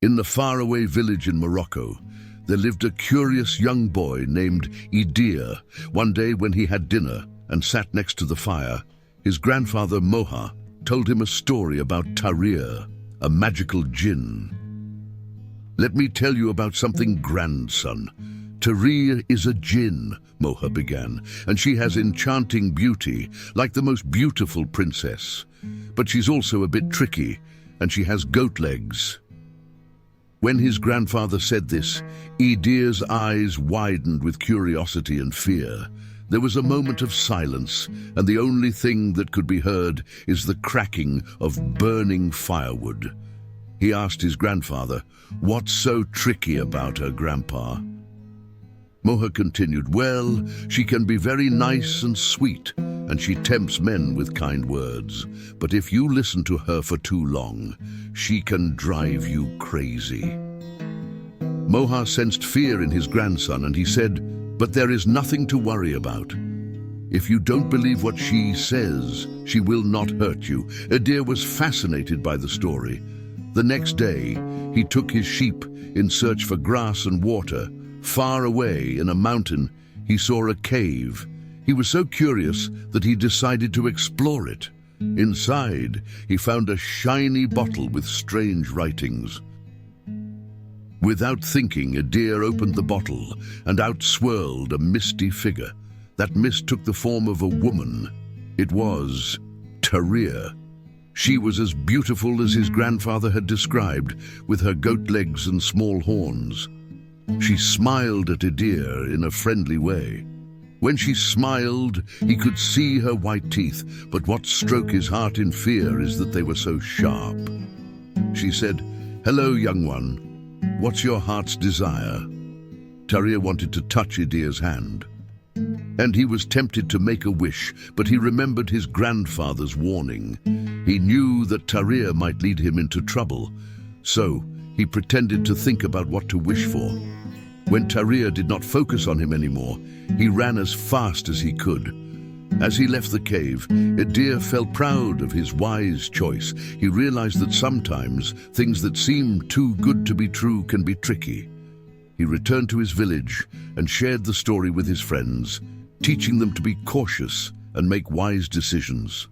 In the faraway village in Morocco, there lived a curious young boy named Idir. One day when he had dinner and sat next to the fire, his grandfather Moha told him a story about Tarir, a magical jinn. "Let me tell you about something grand, son. Tarir is a jinn," Moha began, "and she has enchanting beauty, like the most beautiful princess. But she's also a bit tricky, and she has goat legs." When his grandfather said this, Idir's eyes widened with curiosity and fear. There was a moment of silence, and the only thing that could be heard is the cracking of burning firewood. He asked his grandfather, "What's so tricky about her, Grandpa?" Moha continued, "Well, she can be very nice and sweet, and she tempts men with kind words. But if you listen to her for too long, she can drive you crazy." Moha sensed fear in his grandson, and he said, "But there is nothing to worry about. If you don't believe what she says, she will not hurt you." Idir was fascinated by the story. The next day, he took his sheep in search for grass and water. Far away in a mountain, he saw a cave. He was so curious that he decided to explore it. Inside, he found a shiny bottle with strange writings. Without thinking, Idir opened the bottle, and out swirled a misty figure. That mist took the form of a woman. It was Tarir. She was as beautiful as his grandfather had described, with her goat legs and small horns. She smiled at Idir in a friendly way. When she smiled, he could see her white teeth, but what struck his heart in fear is that they were so sharp. She said, "Hello, young one. What's your heart's desire?" Tarir wanted to touch Idir's hand, and he was tempted to make a wish, but he remembered his grandfather's warning. He knew that Tarir might lead him into trouble, so he pretended to think about what to wish for. When Tarir did not focus on him anymore, he ran as fast as he could. As he left the cave, Idir felt proud of his wise choice. He realized that sometimes things that seem too good to be true can be tricky. He returned to his village and shared the story with his friends, teaching them to be cautious and make wise decisions.